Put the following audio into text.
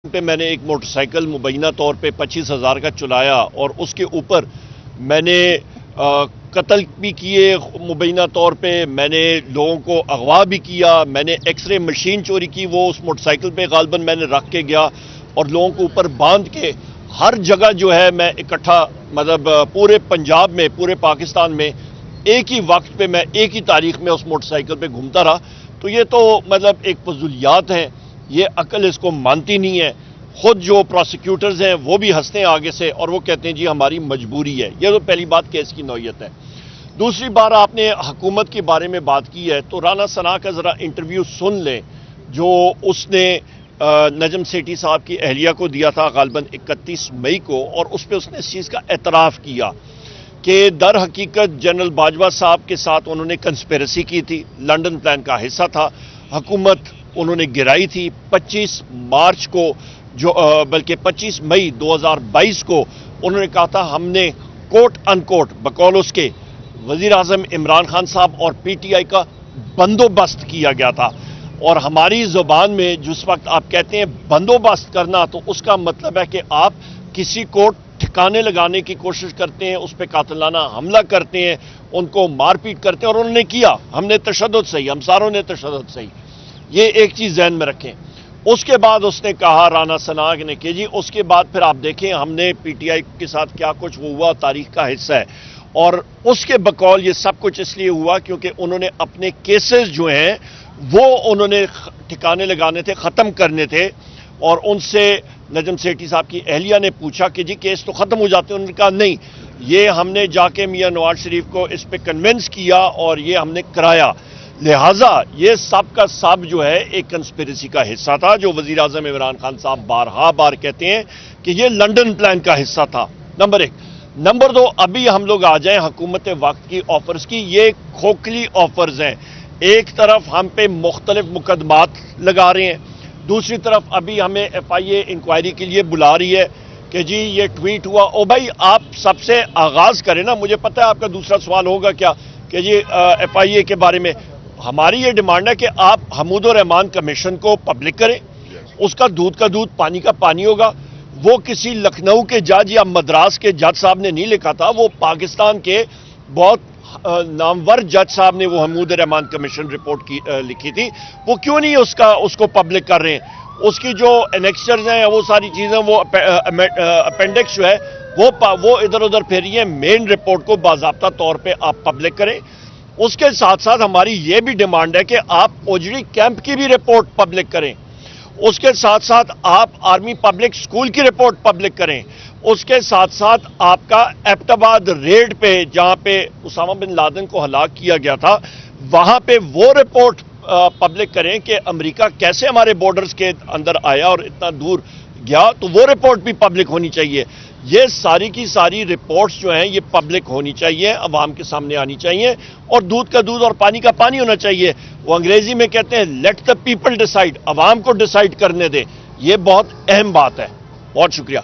پہ میں نے ایک موٹر سائیکل مبینہ طور پہ 25,000 کا چلایا اور اس کے اوپر میں نے قتل بھی کیے مبینہ طور پہ، میں نے لوگوں کو اغوا بھی کیا، میں نے ایکس رے مشین چوری کی، وہ اس موٹر سائیکل پہ غالباً میں نے رکھ کے گیا اور لوگوں کو اوپر باندھ کے ہر جگہ جو ہے میں اکٹھا، مطلب پورے پنجاب میں، پورے پاکستان میں ایک ہی وقت پہ میں ایک ہی تاریخ میں اس موٹر سائیکل پہ گھومتا رہا۔ تو یہ تو مطلب ایک فضولیات ہیں، یہ عقل اس کو مانتی نہیں ہے۔ خود جو پروسیکیوٹرز ہیں وہ بھی ہنستے ہیں آگے سے اور وہ کہتے ہیں جی ہماری مجبوری ہے۔ یہ تو پہلی بات کیس کی نوعیت ہے۔ دوسری بار آپ نے حکومت کے بارے میں بات کی ہے تو رانا ثنا کا ذرا انٹرویو سن لیں جو اس نے نجم سیٹھی صاحب کی اہلیہ کو دیا تھا غالباً 31 مئی کو، اور اس پہ اس نے اس چیز کا اعتراف کیا کہ در حقیقت جنرل باجوہ صاحب کے ساتھ انہوں نے کنسپیرسی کی تھی، لنڈن پلان کا حصہ تھا، حکومت انہوں نے گرائی تھی 25 مارچ کو، جو بلکہ 25 مئی 2022 کو انہوں نے کہا تھا ہم نے کوٹ ان کوٹ بقول اس کے وزیر اعظم عمران خان صاحب اور پی ٹی آئی کا بندوبست کیا گیا تھا۔ اور ہماری زبان میں جس وقت آپ کہتے ہیں بندوبست کرنا تو اس کا مطلب ہے کہ آپ کسی کو ٹھکانے لگانے کی کوشش کرتے ہیں، اس پہ قاتلانہ حملہ کرتے ہیں، ان کو مار پیٹ کرتے ہیں، اور انہوں نے کیا، ہم نے تشدد صحیح، ہم ساروں نے تشدد صحیح۔ یہ ایک چیز ذہن میں رکھیں۔ اس کے بعد اس نے کہا رانا ثنا نے کہ جی اس کے بعد پھر آپ دیکھیں ہم نے پی ٹی آئی کے ساتھ کیا کچھ ہوا، تاریخ کا حصہ ہے، اور اس کے بقول یہ سب کچھ اس لیے ہوا کیونکہ انہوں نے اپنے کیسز جو ہیں وہ انہوں نے ٹھکانے لگانے تھے، ختم کرنے تھے، اور ان سے نجم سیٹھی صاحب کی اہلیہ نے پوچھا کہ جی کیس تو ختم ہو جاتے ہیں، انہوں نے کہا نہیں، یہ ہم نے جا کے میاں نواز شریف کو اس پہ کنونس کیا اور یہ ہم نے کرایا، لہٰذا یہ سب کا سب جو ہے ایک کنسپیریسی کا حصہ تھا، جو وزیر اعظم عمران خان صاحب بار کہتے ہیں کہ یہ لنڈن پلان کا حصہ تھا۔ نمبر ایک۔ نمبر دو، ابھی ہم لوگ آ جائیں حکومت وقت کی آفرز کی، یہ کھوکھلی آفرز ہیں۔ ایک طرف ہم پہ مختلف مقدمات لگا رہے ہیں، دوسری طرف ابھی ہمیں ایف آئی اے انکوائری کے لیے بلا رہی ہے کہ جی یہ ٹویٹ ہوا۔ او بھائی آپ سب سے آغاز کریں نا، مجھے پتہ ہے آپ کا دوسرا سوال ہوگا کیا کہ جی ایف آئی اے کے بارے میں ہماری یہ ڈیمانڈ ہے کہ آپ حمود الرحمان کمیشن کو پبلک کریں، اس کا دودھ پانی کا پانی ہوگا۔ وہ کسی لکھنؤ کے جج یا مدراس کے جج صاحب نے نہیں لکھا تھا، وہ پاکستان کے بہت نامور جج صاحب نے وہ حمود الرحمان کمیشن رپورٹ لکھی تھی۔ وہ کیوں نہیں اس کو پبلک کر رہے ہیں؟ اس کی جو انیکسچرز ہیں وہ ساری چیزیں، وہ اپینڈکس جو ہے وہ ادھر ادھر پھیری ہیں، مین رپورٹ کو باضابطہ طور پہ آپ پبلک کریں۔ اس کے ساتھ ساتھ ہماری یہ بھی ڈیمانڈ ہے کہ آپ اوجڑی کیمپ کی بھی رپورٹ پبلک کریں، اس کے ساتھ ساتھ آپ آرمی پبلک سکول کی رپورٹ پبلک کریں، اس کے ساتھ ساتھ آپ کا ایبٹ آباد ریڈ پہ جہاں پہ اسامہ بن لادن کو ہلاک کیا گیا تھا وہاں پہ وہ رپورٹ پبلک کریں کہ امریکہ کیسے ہمارے بارڈرز کے اندر آیا اور اتنا دور گیا، تو وہ رپورٹ بھی پبلک ہونی چاہیے۔ یہ ساری کی ساری رپورٹس جو ہیں یہ پبلک ہونی چاہیے، عوام کے سامنے آنی چاہیے، اور دودھ کا دودھ اور پانی کا پانی ہونا چاہیے۔ وہ انگریزی میں کہتے ہیں لیٹ دا پیپل ڈیسائیڈ، عوام کو ڈیسائیڈ کرنے دیں۔ یہ بہت اہم بات ہے۔ بہت شکریہ۔